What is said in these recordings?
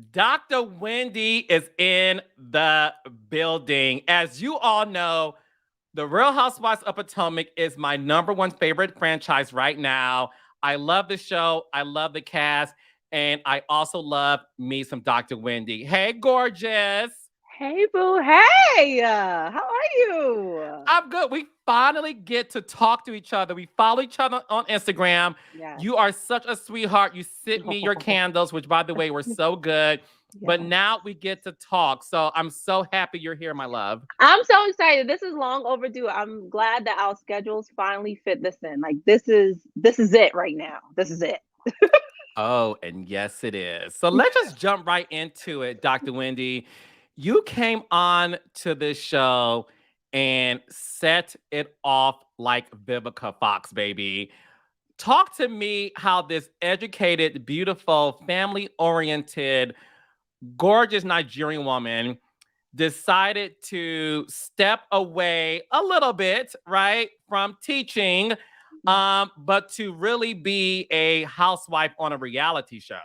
Dr. Wendy is in the building. As you all know, the Real Housewives of Potomac is my number one favorite franchise right now. I love the show. I love the cast. And I also love me some Dr. Wendy. Hey, gorgeous. Hey, boo. Hey, how are you? I'm good. We finally get to talk to each other. We follow each other on Instagram. Yes. You are such a sweetheart. You sent me your Oh, candles, which, by the way, were so good. But yes. now we get to talk. So I'm so happy you're here, my love. I'm so excited. This is long overdue. I'm glad that our schedules finally fit this in. Like this is it right now. This is it. Oh, and yes, it is. So let's just jump right into it, Dr. Wendy. You came on to this show and set it off like Vivica Fox, baby. Talk to me how this educated, beautiful, family oriented, gorgeous Nigerian woman decided to step away a little bit, right, from teaching, but to really be a housewife on a reality show.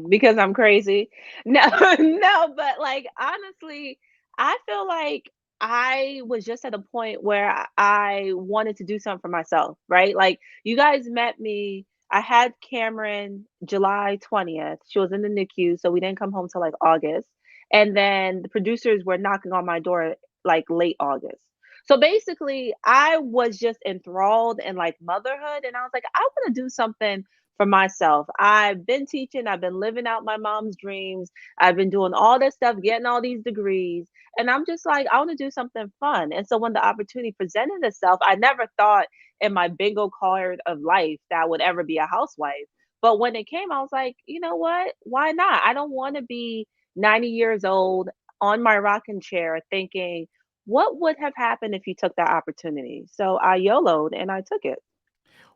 Because I'm crazy. No, no, but like honestly, I feel like I was just at a point where I wanted to do something for myself, right? Like you guys met me. I had Cameron July 20th. She was in the NICU, so we didn't come home till like August. And then the producers were knocking on my door like late August. So basically, I was just enthralled in like motherhood, and I was like, I want to do something for myself. I've been teaching, I've been living out my mom's dreams. I've been doing all this stuff, getting all these degrees. And I'm just like, I want to do something fun. And so when the opportunity presented itself, I never thought in my bingo card of life that I would ever be a housewife. But when it came, I was like, you know what? Why not? I don't want to be 90 years old on my rocking chair thinking, what would have happened if you took that opportunity? So I YOLO'd and I took it.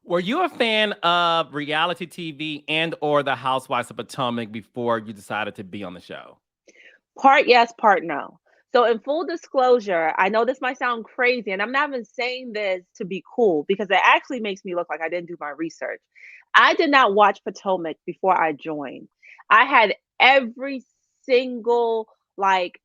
Were you a fan of reality TV and or the Housewives of Potomac before you decided to be on the show? Part yes, part no. So, in full disclosure, I know this might sound crazy, and I'm not even saying this to be cool because it actually makes me look like I didn't do my research. I did not watch Potomac before I joined. I had every single like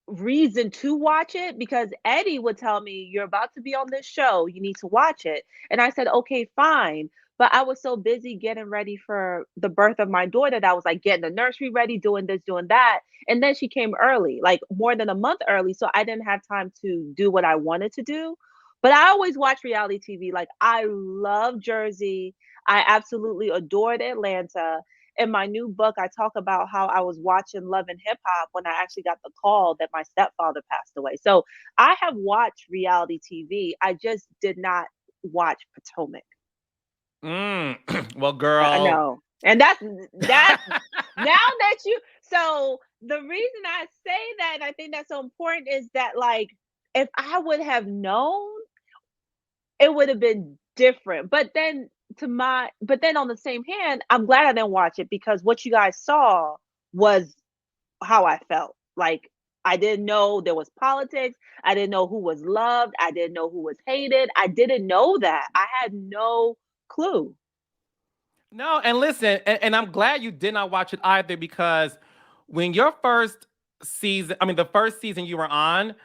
reason to watch it because Eddie would tell me, "You're about to be on this show. You need to watch it." And I said, "Okay, fine." But I was so busy getting ready for the birth of my daughter that I was like getting the nursery ready, doing this, doing that. And then she came early, like more than a month early. So I didn't have time to do what I wanted to do. But I always watch reality TV. Like I love Jersey. I absolutely adored Atlanta. In my new book, I talk about how I was watching Love and Hip Hop when I actually got the call that my stepfather passed away. So I have watched reality TV. I just did not watch Potomac. Mm. Well, I girl. know. And that's now that you so the reason I say that and I think that's so important is that like if I would have known it would have been different. But then on the same hand, I'm glad I didn't watch it because what you guys saw was how I felt. Like I didn't know there was politics. I didn't know who was loved. I didn't know who was hated. I didn't know that. I had no clue. No, and listen, and I'm glad you did not watch it either because when your first season, I mean, the first season you were on,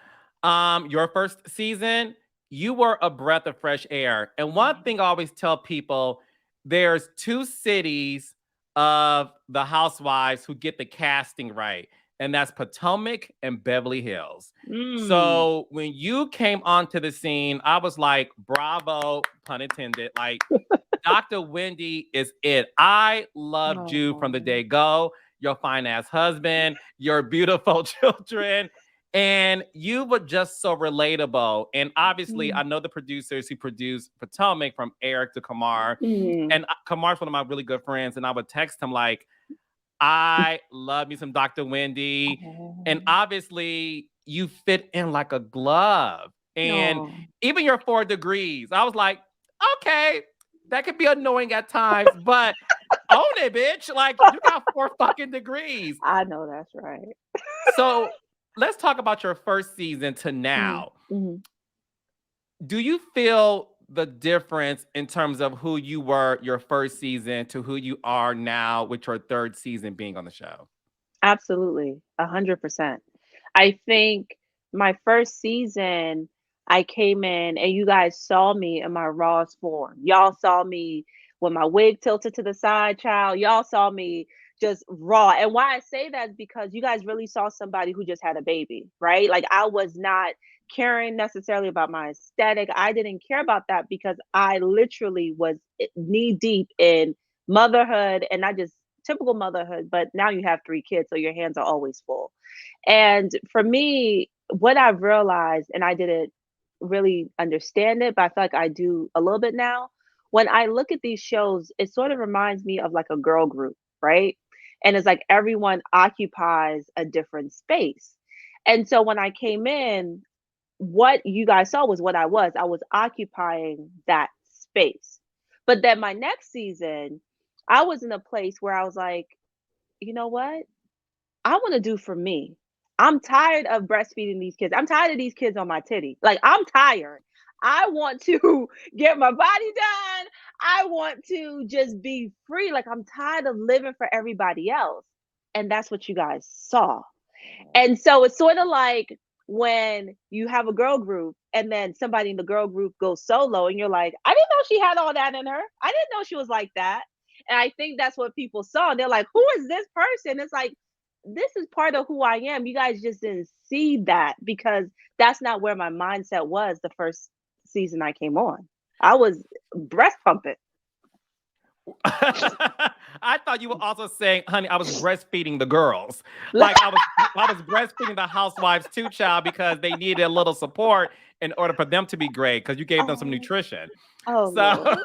your first season, you were a breath of fresh air. And one thing I always tell people, there's two cities of the housewives who get the casting right, and that's Potomac and Beverly Hills. Mm. So when you came onto the scene, I was like, bravo, pun intended, like Dr. Wendy is it. I loved you from the Oh. day go. Your fine ass husband, your beautiful children, and you were just so relatable. And obviously, Mm. I know the producers who produced Potomac from Eric to Kamar, Mm. and Kamar's one of my really good friends. And I would text him like, "I love me some Dr. Wendy," and Oh. obviously, you fit in like a glove. And Oh. even your 4 degrees, I was like, okay, that could be annoying at times, but own it, bitch. Like, you got 4 fucking degrees. I know that's right. So let's talk about your first season to Mm. now. Mhm. Do you feel the difference in terms of who you were your first season to who you are now with your third season being on the show? Absolutely, 100%. I think my first season, I came in and you guys saw me in my rawest form. Y'all saw me with my wig tilted to the side, child. Y'all saw me just raw. And why I say that is because you guys really saw somebody who just had a baby, right? Like I was not caring necessarily about my aesthetic. I didn't care about that because I literally was knee deep in motherhood, and not just typical motherhood, but now you have 3 kids, so your hands are always full. And for me, what I've realized, and I didn't really understand it, but I feel like I do a little bit now. When I look at these shows, it sort of reminds me of like a girl group, right? And it's like everyone occupies a different space. And so when I came in, what you guys saw was what I was. I was occupying that space. But then my next season, I was in a place where I was like, you know what? I want to do for me. I'm tired of breastfeeding these kids. I'm tired of these kids on my titty. Like, I'm tired. I want to get my body done. I want to just be free. Like, I'm tired of living for everybody else. And that's what you guys saw. And so it's sort of like when you have a girl group and then somebody in the girl group goes solo and you're like, I didn't know she had all that in her. I didn't know she was like that. And I think that's what people saw. They're like, who is this person? It's like, this is part of who I am. You guys just didn't see that because that's not where my mindset was the first season I came on. I was breast pumping. I thought you were also saying, honey, I was breastfeeding the girls. Like I was breastfeeding the housewives too, child, because they needed a little support in order for them to be great, because you gave them some Oh, nutrition. oh So Lord.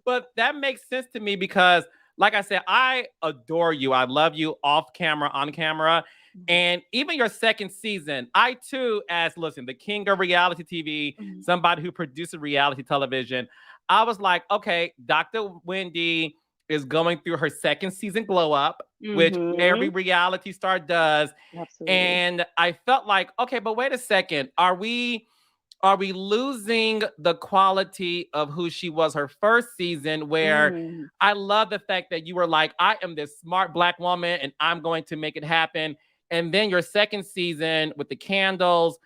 but that makes sense to me because like I said, I adore you. I love you off camera, on camera. And even your second season, I too, as listen, the king of reality TV, Mhm. somebody who produces reality television, I was like, okay, Dr. Wendy is going through her second season glow up, which every Mhm. reality star does. Absolutely. And I felt like, okay, but wait a second. Are we losing the quality of who she was her first season? Where Mm. I love the fact that you were like, I am this smart black woman and I'm going to make it happen. And then your second season with the candles,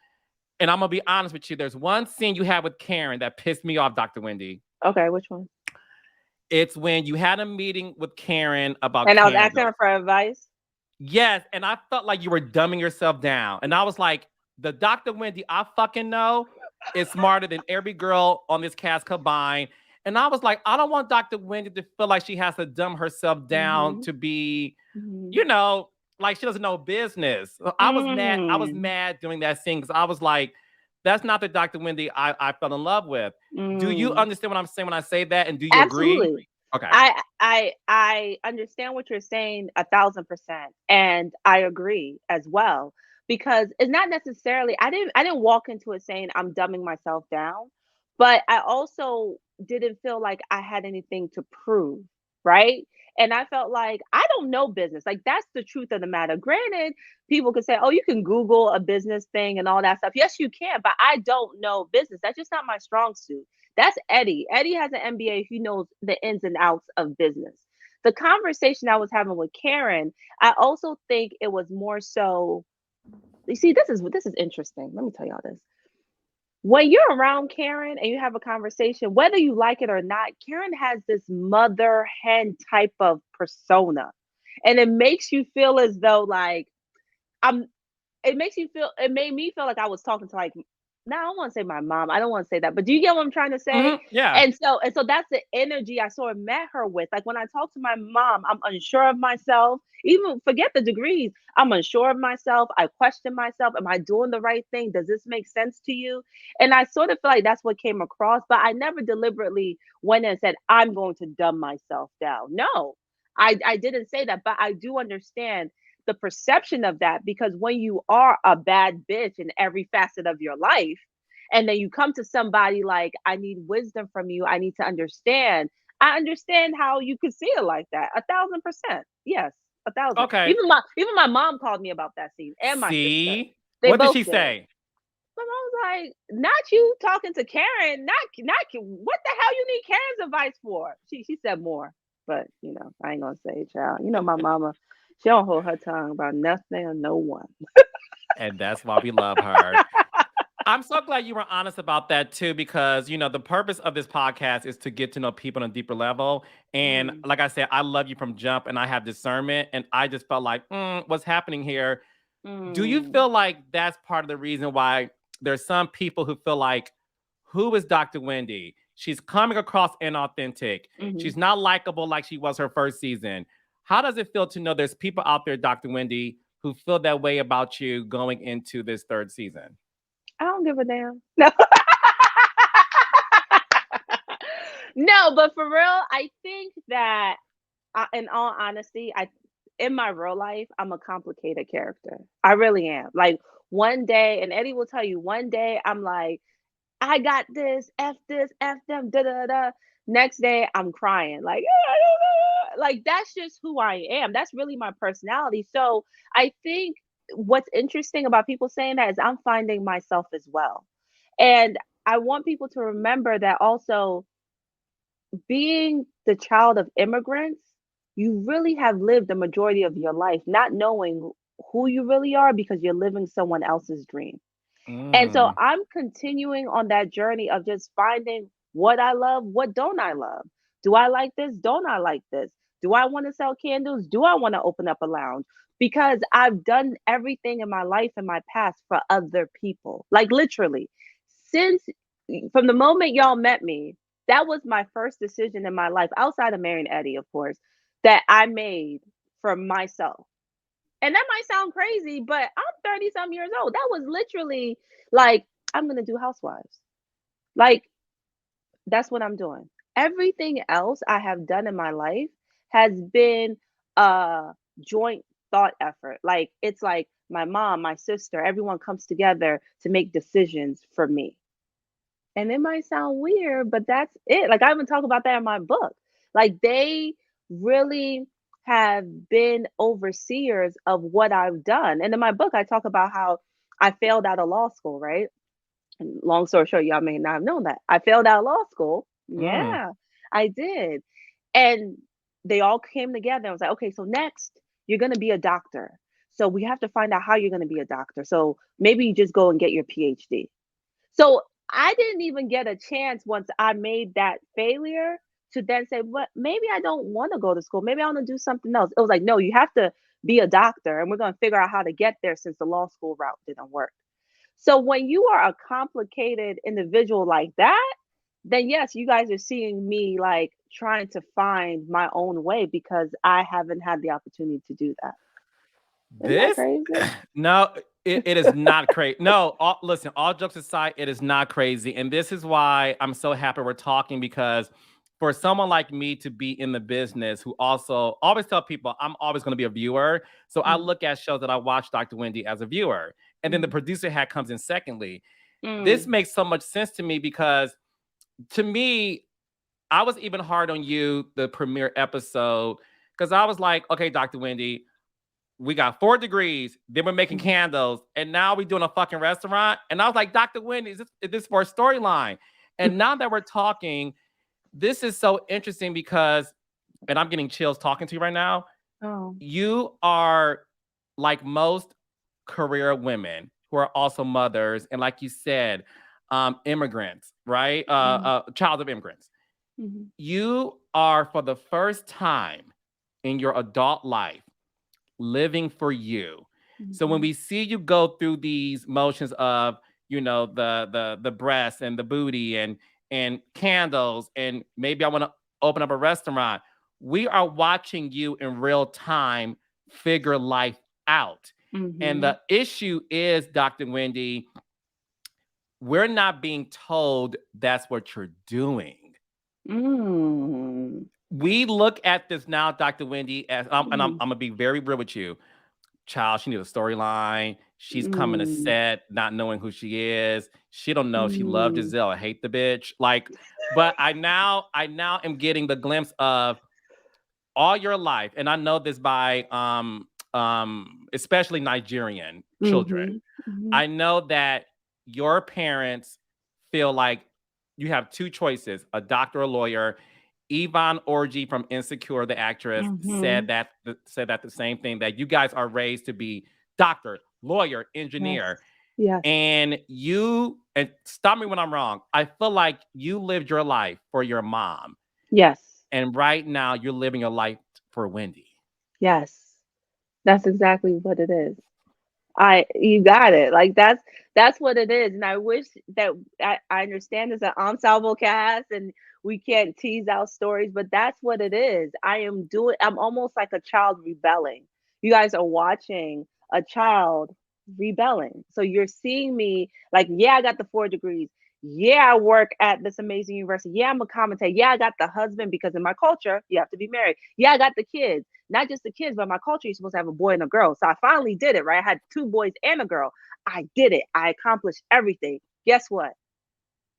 and I'm gonna be honest with you, there's one scene you had with Karen that pissed me off, Dr. Wendy. Okay, which one? It's when you had a meeting with Karen about And I was asking candles. her for advice. Yes, and I felt like you were dumbing yourself down. And I was like, the Dr. Wendy I fucking know is smarter than every girl on this cast combined. And I was like, I don't want Dr. Wendy to feel like she has to dumb herself down Mhm. to be, Mhm. you know, like she doesn't know business. So I was mad. I was Mm. mad doing that scene because I was like, that's not the Dr. Wendy I fell in love with. Do you Mm. understand what I'm saying when I say that? And do you agree? Absolutely. Okay. I understand what you're saying 1,000%, and I agree as well because it's not necessarily I didn't walk into it saying I'm dumbing myself down, but I also didn't feel like I had anything to prove, right? And I felt like I don't know business. Like that's the truth of the matter. Granted, people could say, "Oh, you can Google a business thing and all that stuff." Yes, you can, but I don't know business. That's just not my strong suit. That's Eddie. Eddie has an MBA. He knows the ins and outs of business. The conversation I was having with Karen, I also think it was more so. You see, this is interesting. Let me tell y'all this. When you're around Karen and you have a conversation, whether you like it or not, Karen has this mother hen type of persona, and it makes you feel as though like I'm it makes you feel it made me feel like I was talking to like no, I don't want to say my mom. I don't want to say that. But do you get what I'm trying to say? Yeah. And so that's the energy I sort of met her with. Like when I talk to my mom, I'm unsure of myself. Even forget the degrees. I'm unsure of myself. I question myself. Am I doing the right thing? Does this make sense to you? And I sort of feel like that's what came across, but I never deliberately went and said, I'm going to dumb myself down. No, I didn't say that, but I do understand the perception of that because when you are a bad bitch in every facet of your life and then you come to somebody like I need wisdom from you, I need to understand, I understand how you could see it like that 1,000%. Yes, 1,000. Okay. Even my mom called me about that scene and my sister. See? They What did both she did. say? My mom was like, "Not you talking to Karen, what the hell you need Karen's advice for?" She said more, but I ain't gonna say it, child. My mama, she don't hold her tongue about nothing or no one. And that's why we love her. I'm so glad you were honest about that too, because the purpose of this podcast is to get to know people on a deeper level. And Mm, like I said, I love you from jump, and I have discernment, and I just felt like, what's happening here? Do you mm, feel like that's part of the reason why there's some people who feel like, who is Dr. Wendy? She's coming across inauthentic. mhm. She's not likable like she was her first season. How does it feel to know there's people out there, Dr. Wendy, who feel that way about you going into this third season? I don't give a damn. No. No, but for real, I think that, in all honesty, I in my real life, I'm a complicated character. I really am. Like one day, and Eddie will tell you, one day I'm like, I got this, F them, da da da. Next day, I'm crying, like, like that's just who I am. That's really my personality. So I think what's interesting about people saying that is I'm finding myself as well. And I want people to remember that also being the child of immigrants, you really have lived the majority of your life not knowing who you really are because you're living someone else's dream. And so Mm. I'm continuing on that journey of just finding what I love, what don't I love? Do I like this? Don't I like this? Do I want to sell candles? Do I want to open up a lounge? Because I've done everything in my life and my past for other people. Like literally, since from the moment y'all met me, that was my first decision in my life, outside of marrying Eddie, of course, that I made for myself. And that might sound crazy, but I'm 30 some years old. That was literally like, I'm going to do housewives. Like, that's what I'm doing. Everything else I have done in my life has been a joint thought effort. Like, it's like my mom, my sister, everyone comes together to make decisions for me. And it might sound weird, but that's it. Like I even talk about that in my book. Like they really have been overseers of what I've done. And in my book, I talk about how I failed out of law school, right? And long story short, y'all may not have known that. I failed out of law school. Mm. Yeah, I did. And they all came together and was like, okay, so next you're going to be a doctor. So we have to find out how you're going to be a doctor. So maybe you just go and get your PhD. So I didn't even get a chance once I made that failure to then say, "What? Maybe I don't want to go to school. Maybe I want to do something else." It was like, "No, you have to be a doctor, and we're going to figure out how to get there since the law school route didn't work." So when you are a complicated individual like that, then yes, you guys are seeing me like trying to find my own way because I haven't had the opportunity to do that. Isn't that This crazy? no, it is not crazy. No, listen, all jokes aside, it is not crazy. And this is why I'm so happy we're talking, because for someone like me to be in the business, who also always tell people I'm always going to be a viewer. So I Mm, look at shows that I watch Dr. Wendy as a viewer. And then the mm, producer hat comes in secondly. This mm, makes so much sense to me because, to me, I was even hard on you the premiere episode, because I was like, okay, Dr. Wendy, we got 4 degrees, then we're making mm, candles, and now we're doing a fucking restaurant. And I was like, Dr. Wendy, is this for a storyline? And now that we're talking, this is so interesting because, and I'm getting chills talking to you right now, oh, you are like most career women who are also mothers, and like you said, immigrants, right? mm, Child of immigrants. mhm, You are, for the first time in your adult life, living for you. So when mhm, we see you go through these motions of, the breasts and the booty and candles, and maybe I want to open up a restaurant, we are watching you in real time figure life out. And mhm, the issue is, Dr. Wendy, we're not being told that's what you're doing. mm, We look at this now, Dr. Wendy, as and I'm mm, gonna be very real with you. Child, she needs a storyline. She's coming to mm, set not knowing who she is. She don't know if she loved mm, Giselle or hate the bitch. Like, but I now am getting the glimpse of all your life, and I know this by especially Nigerian children. mhm, mhm, I know that your parents feel like you have two choices: a doctor or lawyer. Yvonne Orji from Insecure, the actress, Mhm. said that the same thing, that you guys are raised to be doctor, lawyer, Yes. engineer, Yes. and you, and stop me when I'm wrong, I feel like you lived your life for your mom, Yes. and right now you're living your life for Wendy. Yes. That's exactly what it is. You got it. Like that's what it is. And I wish that I understand it's an ensemble cast and we can't tease out stories, but that's what it is. I'm almost like a child rebelling. You guys are watching a child rebelling. So you're seeing me like, yeah, I got the 4 degrees. Yeah, I work at this amazing university. Yeah, I'm a commentator. Yeah, I got the husband because in my culture, you have to be married. Yeah, I got the kids, not just the kids, but my culture, you're supposed to have a boy and a girl. So I finally did it, right? I had 2 boys and a girl. I did it. I accomplished everything. Guess what?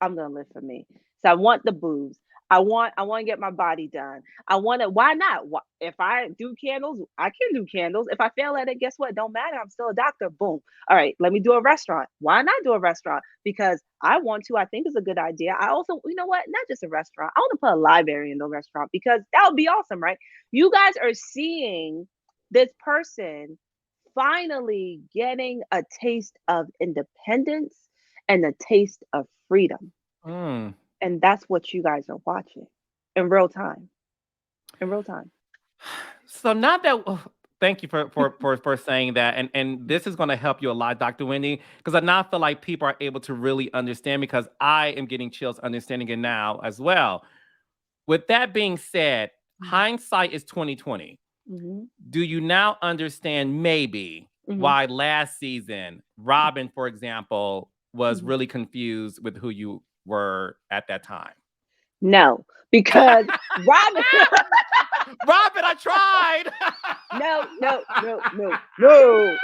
I'm gonna live for me. So I want the boobs. I want to get my body done. I want to. Why not? If I do candles, I can do candles. If I fail at it, guess what? Don't matter. I'm still a doctor. Boom. All right. Let me do a restaurant. Why not do a restaurant? Because I want to. I think it's a good idea. I also, you know what? Not just a restaurant. I want to put a library in the restaurant because that would be awesome, right? You guys are seeing this person finally getting a taste of independence and a taste of freedom. Mm. And that's what you guys are watching in real time. In real time. So now that thank you for saying that, and this is going to help you a lot, Dr. Wendy, because I now feel like people are able to really understand, because I am getting chills understanding it now as well. With that being said, hindsight is 2020. Mhm. Do you now understand maybe Mhm. why last season Robyn, for example, was Mhm. really confused with who you were at that time? No, because Robin. Robyn, I tried. No, no, no, no, no.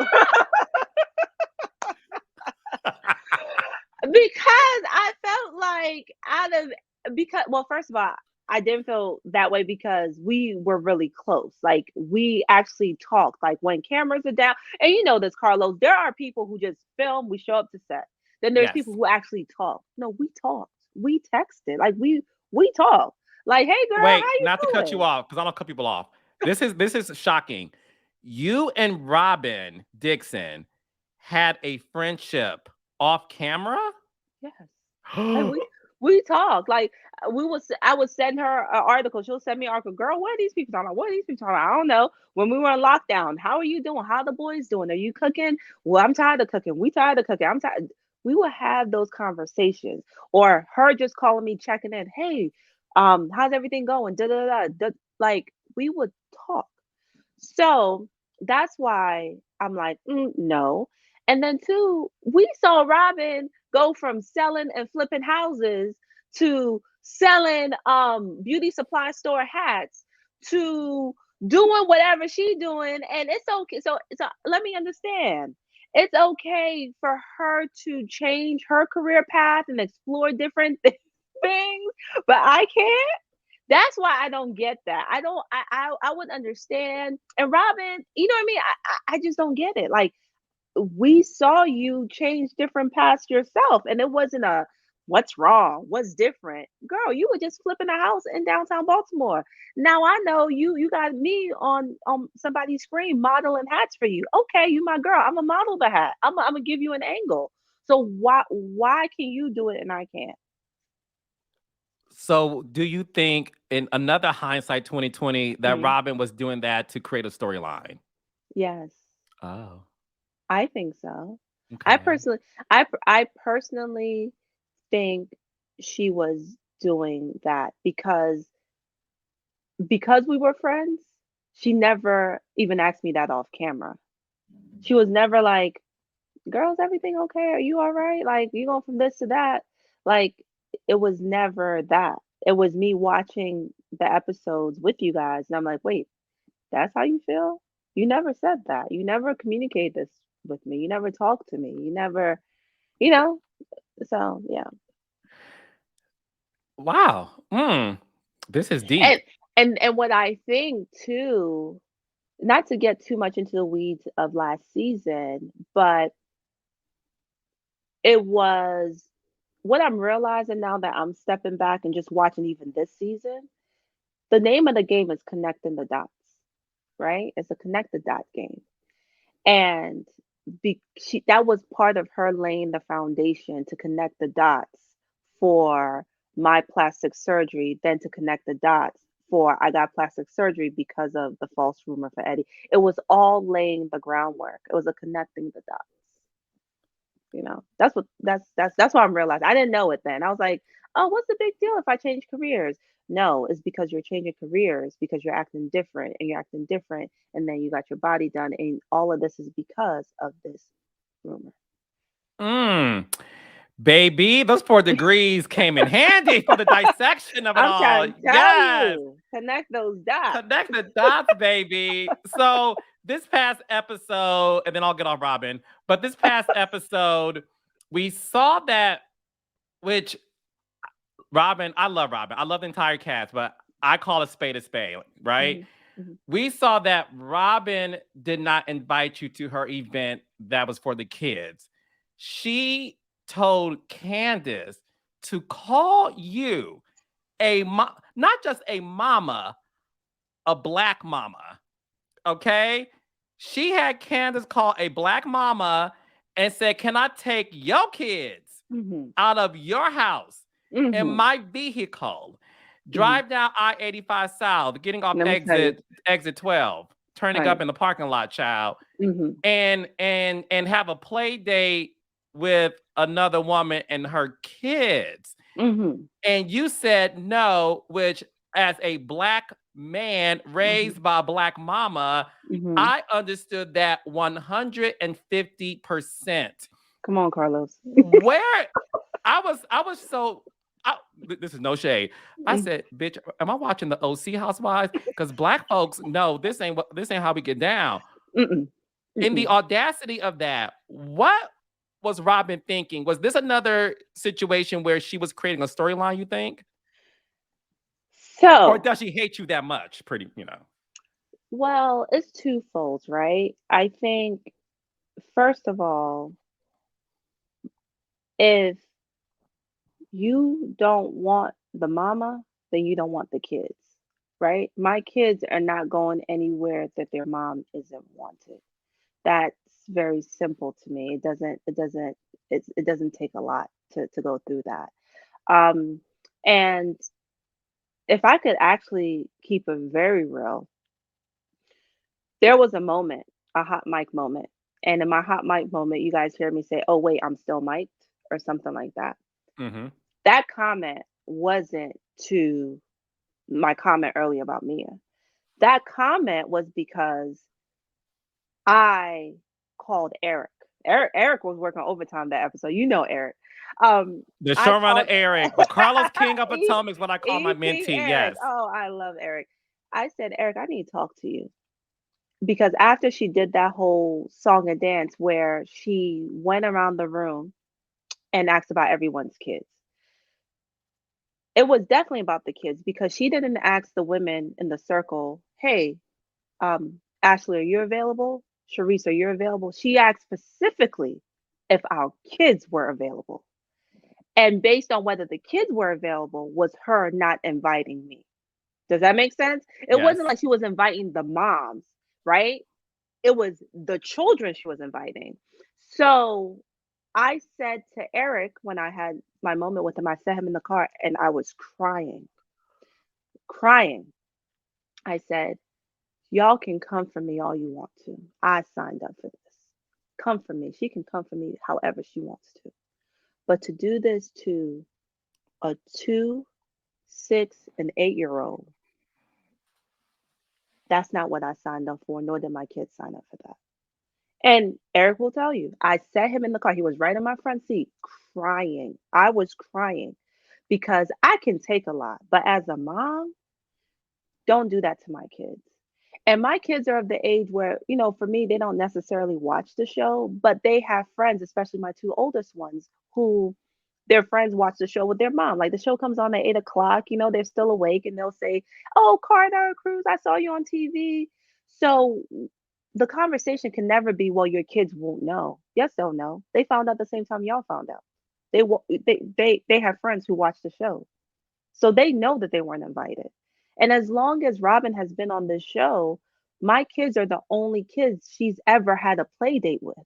Because I felt like out of because well, first of all, I didn't feel that way because we were really close. Like we actually talked. Like when cameras are down, and you know this, Carlos. There are people who just film. We show up to set. Then there's people Yes. who actually talk. No, we talked. We texted. Like we talked. Like, hey girl, how Wait, you not to cut you doing? off, because I don't cut people off. This is shocking. You and Robyn Dixon had a friendship off camera? Yes. Like we talk. Like I would send her an article. She'll send me an article. Girl, what are these people talking about? What are these people talking about? I don't know. When we were in lockdown, how are you doing? How are the boys doing? Are you cooking? Well, I'm tired of cooking. We tired of cooking. I'm tired. We would have those conversations. Or her just calling me, checking in. Hey, how's everything going? Da da da. da. Like we would talk. So that's why I'm like, no. And then two, we saw Robin go from selling and flipping houses to selling beauty supply store hats to doing whatever she doing, and it's okay. So let me understand. It's okay for her to change her career path and explore different things, but I can't. That's why I don't get that. I don't. I would understand. And Robin, you know what I mean? I just don't get it. Like we saw you change different paths yourself, and it wasn't a what's wrong, what's different, girl. You were just flipping a house in downtown Baltimore. Now I know you got me on somebody's screen modeling hats for you. Okay, you my girl. I'm a model the hat. I'm gonna give you an angle. So why can you do it and I can't? So, do you think, in another hindsight 2020, that Mm, Robyn was doing that to create a storyline? yes. Oh, I think so. I okay. personally I personally think she was doing that because we were friends, she never even asked me that off camera. She was never like, "Girl, is everything okay? Are you all right? Like, you going from this to that?" Like, it was never that. It was me watching the episodes with you guys, and I'm like, "Wait, that's how you feel? You never said that. You never communicated this with me. You never talked to me. You never, you know?" So, yeah. Wow. This is deep. And and what I think too, not to get too much into the weeds of last season, but it was what I'm realizing now that I'm stepping back and just watching even this season. The name of the game is connecting the dots, right? It's a connect the dot game. And that was part of her laying the foundation to connect the dots for my plastic surgery, then to connect the dots for I got plastic surgery because of the false rumor for Eddie. It was all laying the groundwork. It was a connecting the dots. That's what I'm realizing. I didn't know it then. I was like, oh, what's the big deal if I change careers? No, it's because you're changing careers because you're acting different and you're acting different, and then you got your body done, and all of this is because of this rumor. Mm. Baby, those 4 degrees came in handy for the dissection of it I'm all. trying to tell Yes. you, connect those dots. Connect the dots, baby. So this past episode, and then I'll get off Robin, but this past episode, we saw that, which Robin, I love Robin. I love the entire cast, but I call a spade, right? Hmm. Hmm. We saw that Robin did not invite you to her event that was for the kids. She told Candace to call you not just a mama, a black mama. Okay? She had Candace call a black mama and said, "Can I take your kids Hmm. out of your house in Hmm. my vehicle? Hmm. Drive down I-85 South, getting off Let me tell you, exit 12, turning up honey. in the parking lot, child, Hmm. and have a play date with another woman and her kids." Hmm. And you said no, which, as a black man Hmm. raised by a black mama, Hmm. I understood that 150%. Come on, Carlos. Where I was so this is no shade. I said, "Bitch, am I watching the OC Housewives? Because black folks know this ain't how we get down." Mm-mm. In the Mm-mm. audacity of that, what was Robin thinking? Was this another situation where she was creating a storyline, you think? Or So, does she hate you that much? Pretty. well, it's twofold, right? I think, first of all, if you don't want the mama, then you don't want the kids, right? My kids are not going anywhere that their mom isn't wanted. That's very simple to me. It doesn't take a lot to go through that. Um, and if I could actually keep it very real, there was a moment, a hot mic moment. And in my hot mic moment, you guys hear me say, "Oh, wait, I'm still mic'd," or something like that. Mhm. That comment wasn't to my comment earlier about Mia. That comment was because I called Eric. Eric was working overtime that episode. You know Eric. The I showrunner called Eric, the Carlos King of E- Potomac is what I call my EP mentee. Eric. Yes. Oh, I love Eric. I said, Eric, I need to talk to you. Because after she did that whole song and dance where she went around the room and asked about everyone's kids, it was definitely about the kids because she didn't ask the women in the circle, hey, Ashley, are you available? Sharice, are you available? She asked specifically if our kids were available. And based on whether the kids were available was her not inviting me. Does that make sense? It wasn't Yes. like she was inviting the moms, right? It was the children she was inviting. So I said to Eric when I had my moment with him, I set him in the car and I was crying, crying. I said, y'all can come for me all you want to. I signed up for this. Come for me. She can come for me however she wants to. But to do this to a 2, 6, and 8-year old, that's not what I signed up for, nor did my kids sign up for that. And Eric will tell you, I set him in the car. He was right in my front seat, crying. I was crying because I can take a lot. But as a mom, don't do that to my kids. And my kids are of the age where, for me, they don't necessarily watch the show, but they have friends, especially my two oldest ones, who their friends watch the show with their mom. Like the show comes on at 8 o'clock, they're still awake and they'll say, "Oh, Carter Cruz, I saw you on TV." So the conversation can never be, well, your kids won't know. Yes, they'll know. They found out the same time y'all found out. They have friends who watch the show. So they know that they weren't invited. And as long as Robin has been on this show, my kids are the only kids she's ever had a play date with.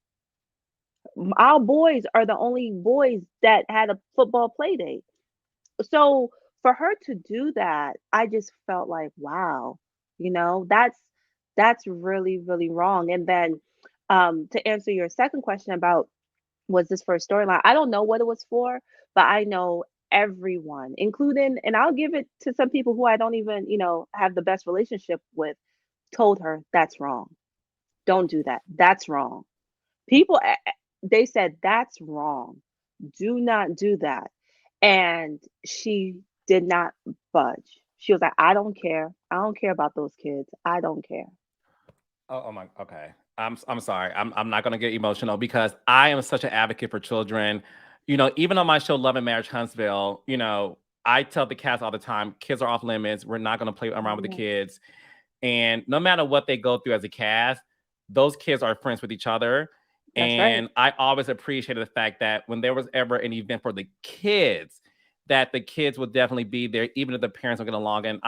Our boys are the only boys that had a football play date. So for her to do that, I just felt like, wow, that's really, really wrong. And then to answer your second question about was this for a storyline? I don't know what it was for, but I know everyone, including, and I'll give it to some people who I don't even, have the best relationship with, told her that's wrong. Don't do that. That's wrong. People, they said that's wrong. Do not do that. And she did not budge. She was like, I don't care. I don't care about those kids. I don't care. Oh my. Okay. I'm sorry. I'm not gonna get emotional because I am such an advocate for children. Even on my show, Love and Marriage Huntsville. I tell the cast all the time, kids are off limits. We're not gonna play around with the Yeah, kids. And no matter what they go through as a cast, those kids are friends with each other. that's right. And I always appreciated the fact that when there was ever an event for the kids, that the kids would definitely be there, even if the parents don't get along. And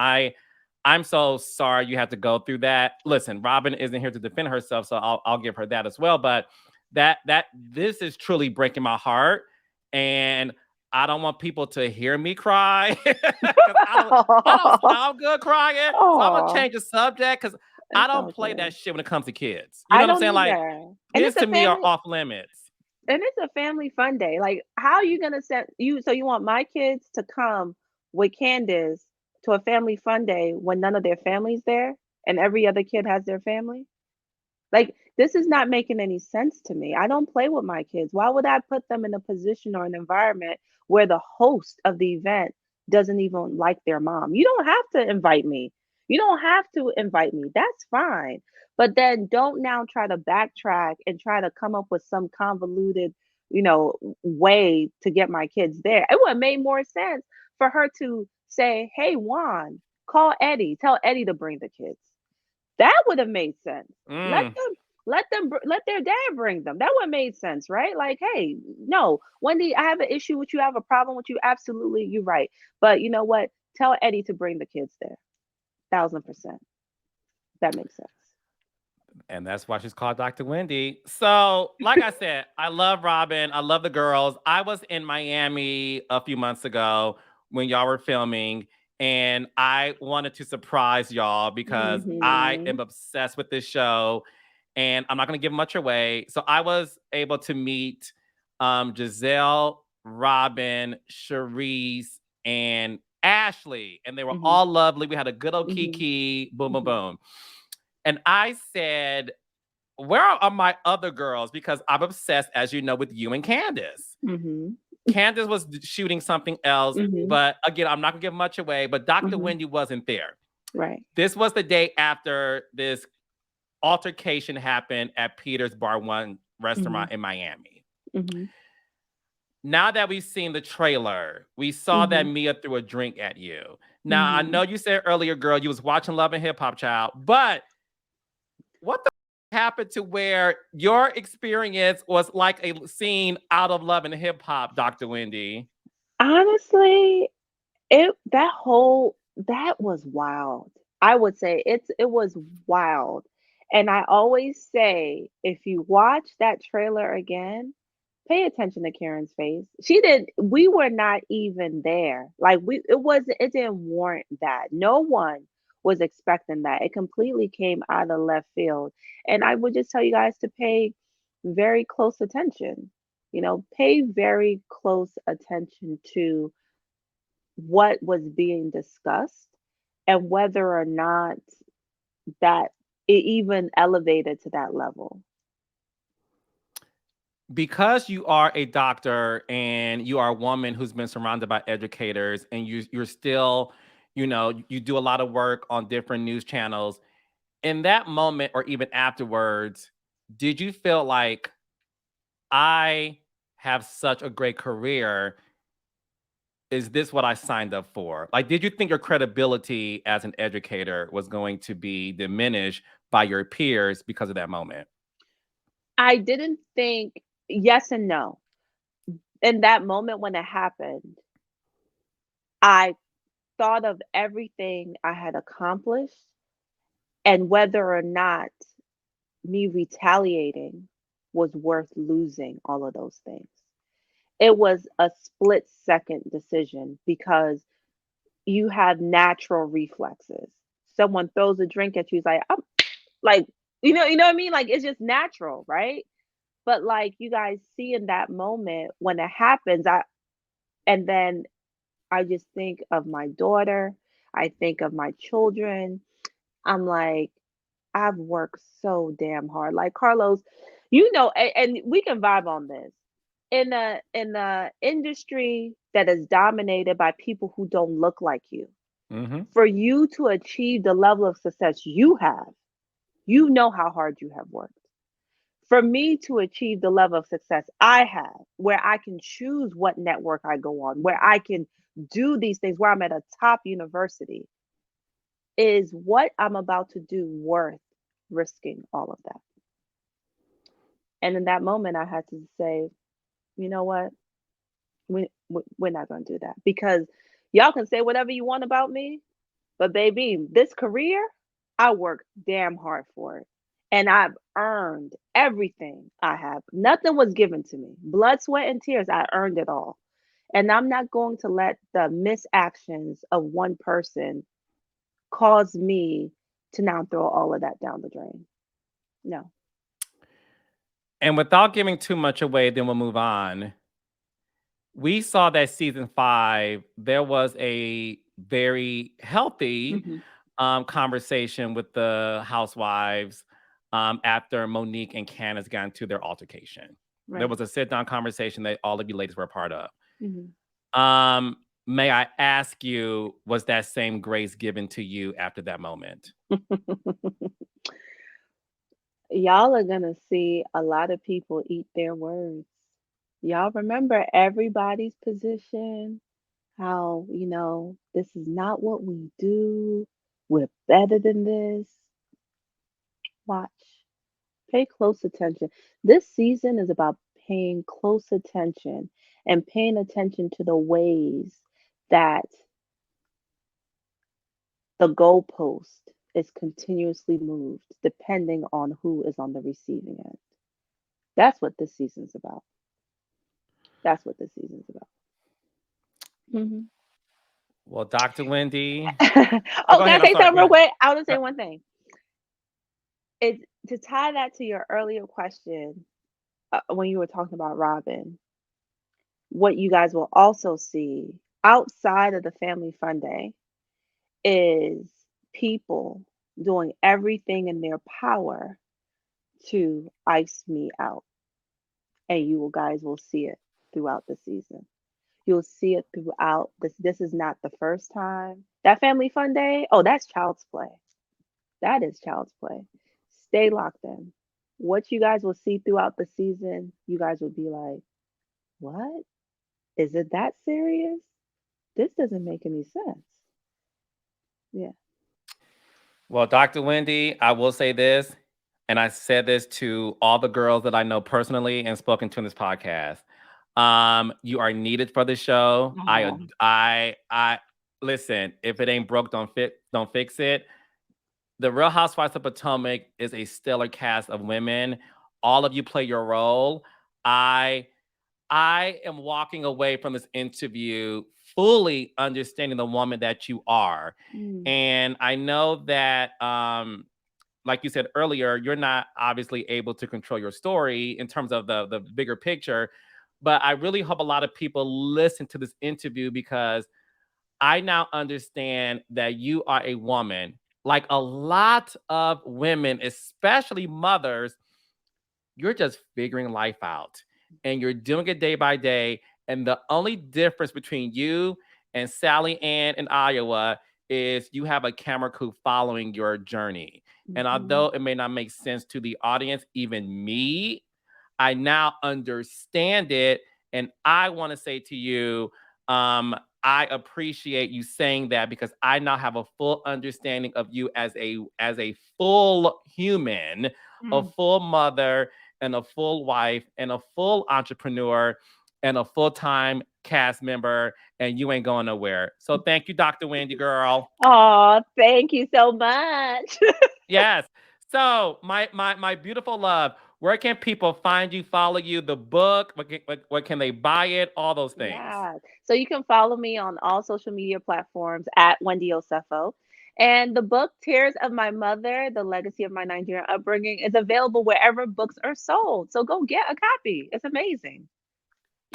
I'm so sorry you have to go through that. Listen, Robyn isn't here to defend herself, so I'll give her that as well. But that this is truly breaking my heart, and I don't want people to hear me cry because I don't sound good crying. So I'm gonna Oh, change the subject because I it's don't play okay. that shit when it comes to kids. You know I what I'm don't saying? Like either. And kids it's a to me are family off limits. and it's a family fun day. Like, how are you gonna set you so you want my kids to come with Candace to a family fun day when none of their family's there and every other kid has their family? Like, this is not making any sense to me. I don't play with my kids. Why would I put them in a position or an environment where the host of the event doesn't even like their mom? You don't have to invite me. You don't have to invite me. That's fine. But then don't now try to backtrack and try to come up with some convoluted, way to get my kids there. It would have made more sense for her to say, "Hey, Juan, call Eddie. Tell Eddie to bring the kids." That would have made sense. Let Mm. them let their dad bring them. That would have made sense, right? Like, hey, no, Wendy, I have an issue with you. I have a problem with you. Absolutely, you're right. But you know what? Tell Eddie to bring the kids there. 1000%. That makes sense. And that's why she's called Dr. Wendy. So, like I said, I love Robyn. I love the girls. I was in Miami a few months ago when y'all were filming, and I wanted to surprise y'all because I Hmm. am obsessed with this show, and I'm not going to give much away. So, I was able to meet Giselle, Robyn, Charisse, and Ashley, and they were Hmm. all lovely. We had a good old Hmm. kiki, boom, boom, Hmm. boom. And I said, where are my other girls? Because I'm obsessed, as you know, with you and Candace. Hmm. Candace was shooting something else, Hmm. but again, I'm not gonna give much away. But Dr. Hmm. Wendy wasn't there. Right. This was the day after this altercation happened at Peter's Bar One Hmm. restaurant in Miami. Hmm. Now that we've seen the trailer, we saw that Hmm. Mia threw a drink at you. Now I Hmm. know you said earlier, girl, you was watching Love and Hip Hop, child, but what the happened to where your experience was like a scene out of Love and Hip Hop, Dr. Wendy? Honestly, that was wild. I would say it was wild. And I always say, if you watch that trailer again, pay attention to Karen's face. She did We were not even there. Like, it didn't warrant that. No one was expecting that. It completely came out of left field. And I would just tell you guys to pay very close attention. Pay very close attention to what was being discussed and whether or not that it even elevated to that level. Because you are a doctor and you are a woman who's been surrounded by educators and you're still, you do a lot of work on different news channels. In that moment or even afterwards, did you feel like I have such a great career? Is this what I signed up for? Like, did you think your credibility as an educator was going to be diminished by your peers because of that moment? I didn't think, yes and no. In that moment when it happened, I thought of everything I had accomplished and whether or not me retaliating was worth losing all of those things. It was a split second decision because you have natural reflexes. Someone throws a drink at you, it's like, I'm like, you know what I mean? Like it's just natural, right? But like you guys see in that moment when it happens, and then I just think of my daughter, I think of my children. I'm like, I've worked so damn hard. Like Carlos, and we can vibe on this. In a industry that is dominated by people who don't look like you, Hmm. for you to achieve the level of success you have, you know how hard you have worked. For me to achieve the level of success I have, where I can choose what network I go on, where I can do these things, where I'm at a top university, is what I'm about to do worth risking all of that? And in that moment, I had to say, you know what? We're not going to do that because y'all can say whatever you want about me, but baby, this career, I worked damn hard for it. And I've earned everything I have. Nothing was given to me. Blood, sweat, and tears, I earned it all. And I'm not going to let the misactions of one person cause me to now throw all of that down the drain. No. And without giving too much away, then we'll move on. We saw that season 5, there was a very healthy Hmm. conversation with the housewives after Monique and Candace got into their altercation. There Right. was a sit down conversation that all of you ladies were a part of. Hmm. May I ask you, was that same grace given to you after that moment? Y'all are going to see a lot of people eat their words. Y'all remember everybody's position, how, this is not what we do. We're better than this. Watch. Pay close attention. This season is about paying close attention and paying attention to the ways that the goalpost is continuously moved depending on who is on the receiving end. That's what this season's about. That's what this season's about. Hmm. Well, Dr. Wendy, oh, Oh, go can I ahead. I'm say sorry. something Go real ahead. quick? I want to Go- say one thing. It's to tie that to your earlier question when you were talking about Robin. What you guys will also see outside of the family fun day is people doing everything in their power to ice me out, and guys will see it throughout the season. You'll see it throughout this. This is not the first time. That family fun day, oh, that's child's play. That is child's play. Stay locked in. What you guys will see throughout the season, you guys will be like, what? Is it that serious? This doesn't make any sense. Yeah. Well, Dr. Wendy, I will say this, and I said this to all the girls that I know personally and spoken to in this podcast. You are needed for the show. Oh. I listen. If it ain't broke, don't fix it. The Real Housewives of Potomac is a stellar cast of women. All of you play your role. I I am walking away from this interview fully understanding the woman that you are. Mm. And I know that like you said earlier, you're not obviously able to control your story in terms of the bigger picture. But I really hope a lot of people listen to this interview because I now understand that you are a woman. Like a lot of women, especially mothers, you're just figuring life out and you're doing it day by day. And the only difference between you and Sally Ann in Iowa is you have a camera crew following your journey. And Mhm. although it may not make sense to the audience, even me, I now understand it. And I want to say to you, um, I appreciate you saying that because I now have a full understanding of you as a full human, a Mm. full mother, and a full wife, and a full entrepreneur, and a full-time cast member, and you ain't going nowhere. So thank you, Dr. Wendy, girl. Aw, thank you so much. Yes. So, my beautiful love, where can people find you, follow you, the book? What can they buy it? All those things. Yeah. So you can follow me on all social media platforms at Wendy Osefo. And the book Tears of My Mother, The Legacy of My Nigerian Upbringing is available wherever books are sold. So go get a copy. It's amazing.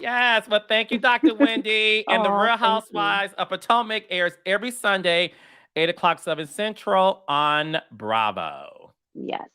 Yes, but thank you, Dr. Wendy. And the Oh, Real thank you. Housewives of Potomac airs every Sunday, 8 o'clock 7 Central on Bravo. Yes.